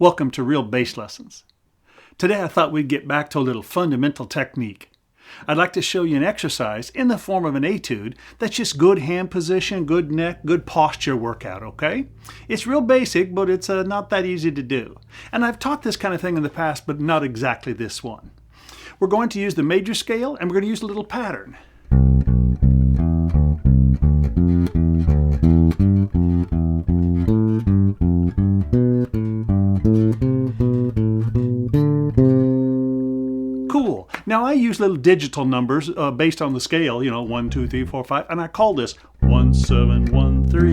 Welcome to Real Bass Lessons. Today I thought we'd get back to a little fundamental technique. I'd like to show you an exercise in the form of an etude that's just good hand position, good neck, good posture workout, okay? It's real basic, but it's not that easy to do. And I've taught this kind of thing in the past, but not exactly this one. We're going to use the major scale, and we're going to use a little pattern. Cool. Now I use little digital numbers based on the scale, 1, 2, 3, 4, 5, and I call this 1, 7, 1, 3.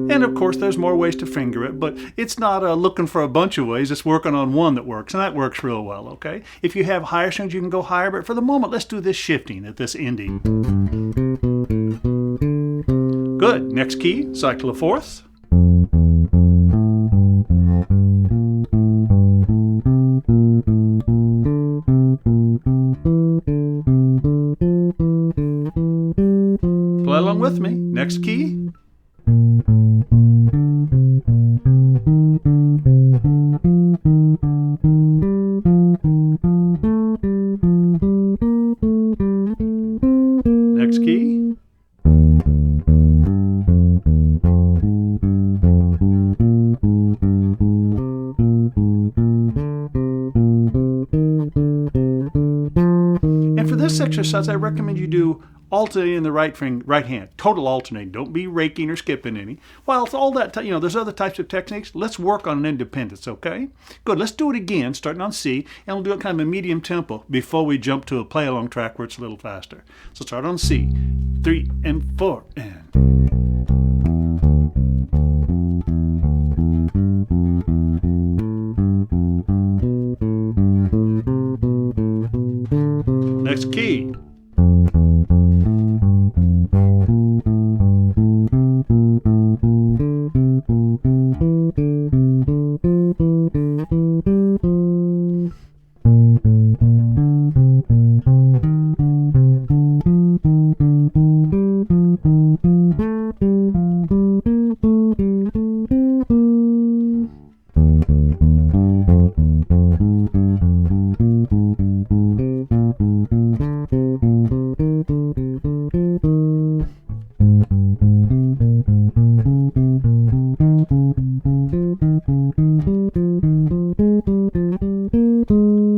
And of course there's more ways to finger it, but it's not looking for a bunch of ways, it's working on one that works, and that works real well, okay? If you have higher strings you can go higher, but for the moment let's do this shifting at this ending. Good. Next key, cycle of fourths. Play along with me. Next key. Next key. And for this exercise, I recommend you do alternating in the right hand, total alternating. Don't be raking or skipping any. While it's all that, there's other types of techniques. Let's work on an independence, okay? Good. Let's do it again, starting on C, and we'll do it kind of a medium tempo before we jump to a play along track where it's a little faster. So start on C, 3 and 4, and. Next key.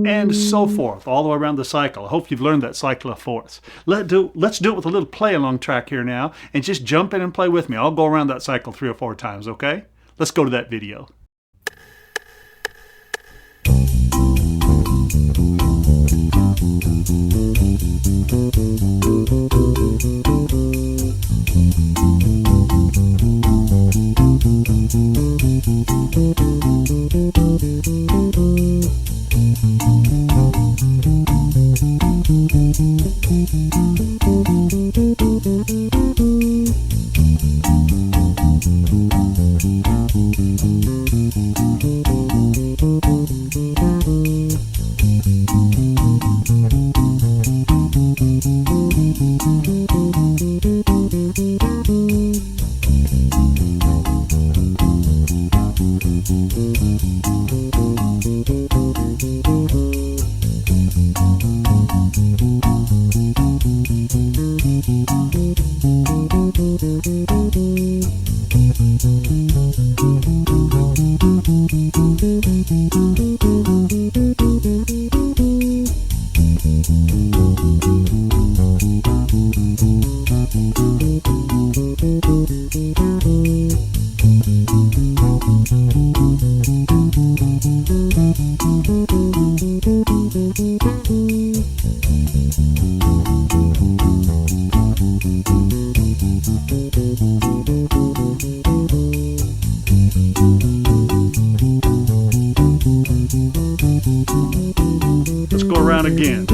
And so forth, all the way around the cycle. I hope you've learned that cycle of fourths. Let's do it with a little play-along track here now, and just jump in and play with me. I'll go around that cycle 3 or 4 times, okay? Let's go to that video. Let's go around again.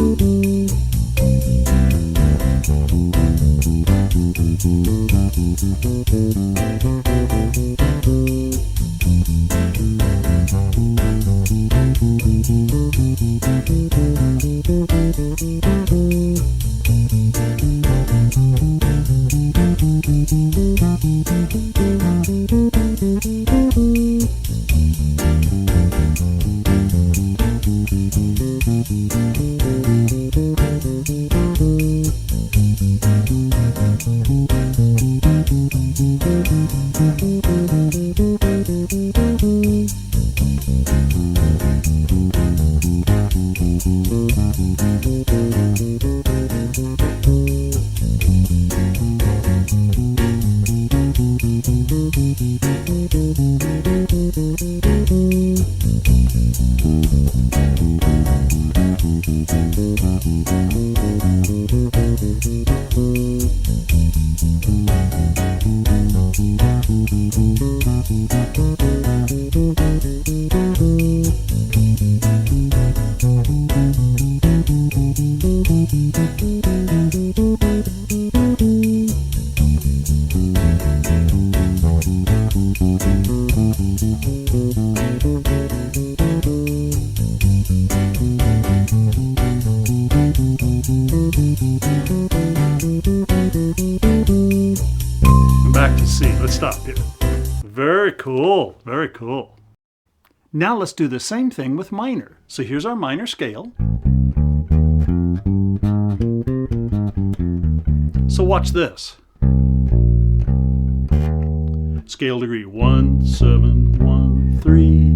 Back to C. Let's stop here. Very cool. Very cool. Now let's do the same thing with minor. So here's our minor scale. So watch this. Scale degree 1, 7, 1, 3.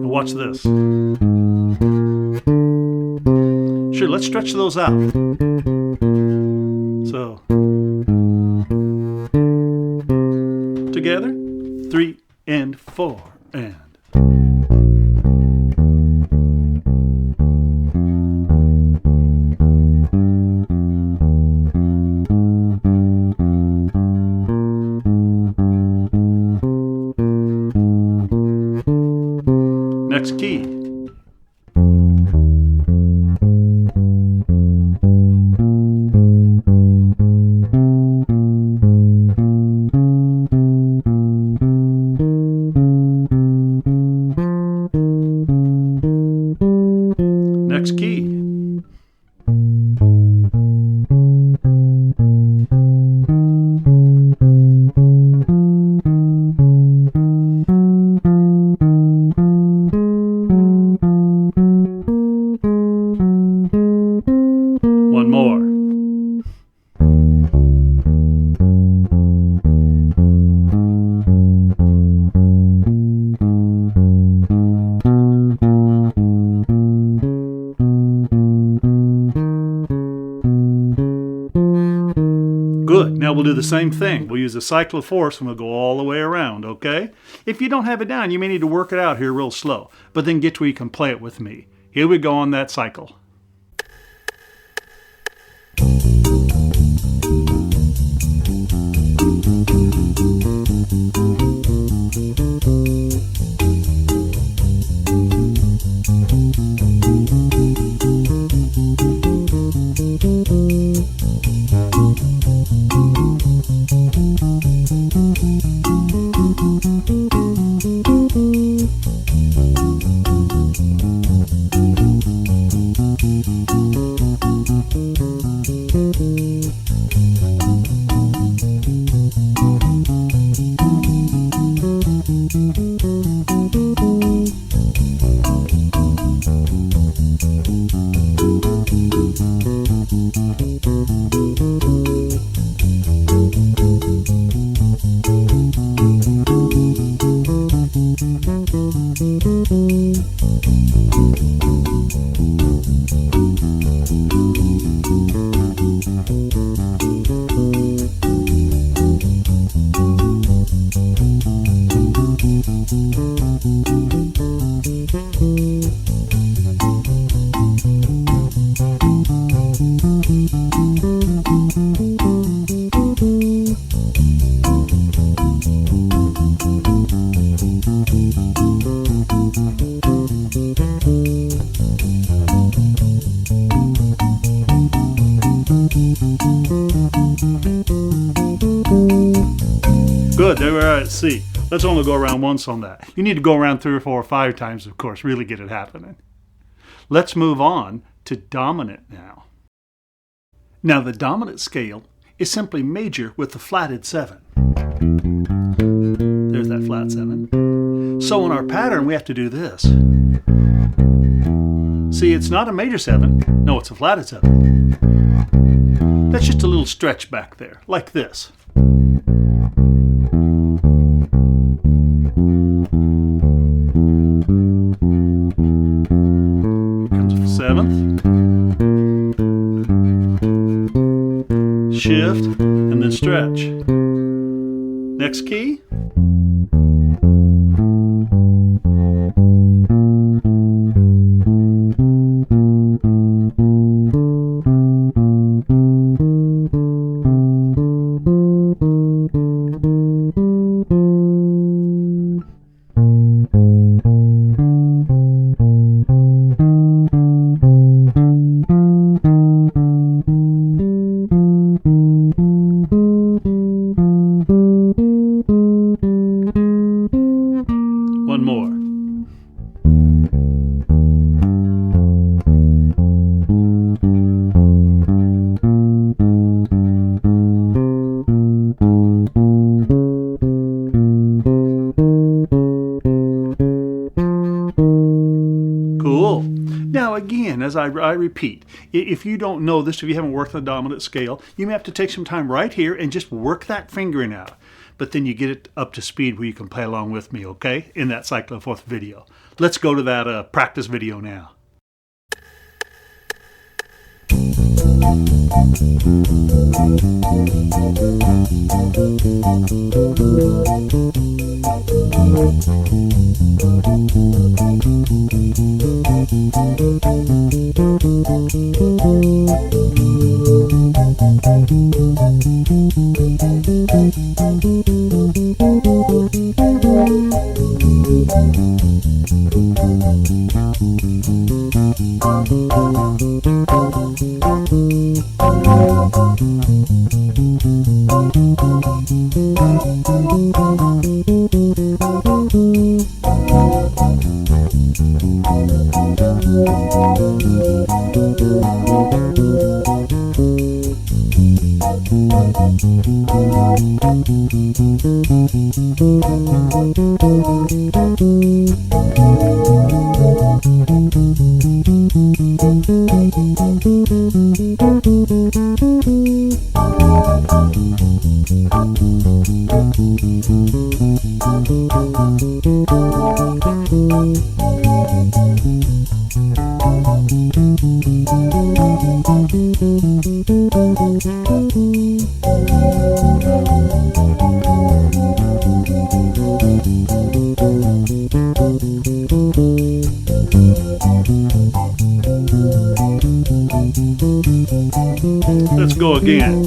Watch this. Sure, let's stretch those out. So, together, 3 and 4 and. Next key. Next key. One more. Good. Now we'll do the same thing. We'll use the cycle of force and we'll go all the way around, okay? If you don't have it down, you may need to work it out here real slow, but then get to where you can play it with me. Here we go on that cycle. Good, there we are at C. Let's only go around once on that. You need to go around 3 or 4 or 5 times, of course, really get it happening. Let's move on to dominant now. Now the dominant scale is simply major with the flatted 7. There's that flat 7. So in our pattern we have to do this. See, it's not a major 7. No, it's a flatted 7. That's just a little stretch back there, like this. Seventh, shift, and then stretch. Next key. One more. Cool. Now again, as I repeat, if you don't know this, if you haven't worked on the dominant scale, you may have to take some time right here and just work that fingering out. But then you get it up to speed where you can play along with me, okay, in that cycle of fourth video. Let's go to that practice video now. Let's go again.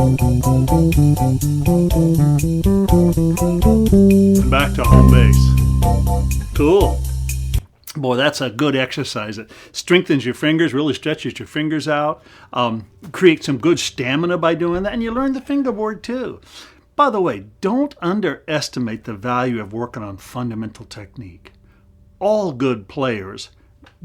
And back to home base. Cool. Boy, that's a good exercise. It strengthens your fingers, really stretches your fingers out, creates some good stamina by doing that, and you learn the fingerboard too. By the way, don't underestimate the value of working on fundamental technique. All good players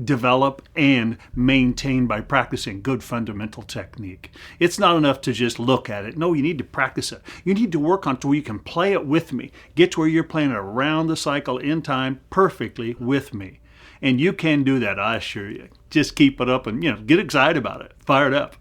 develop and maintain by practicing good fundamental technique. It's not enough to just look at it. No, you need to practice it. You need to work on it to where you can play it with me. Get to where you're playing around the cycle in time perfectly with me. And you can do that, I assure you. Just keep it up and get excited about it. Fire it up.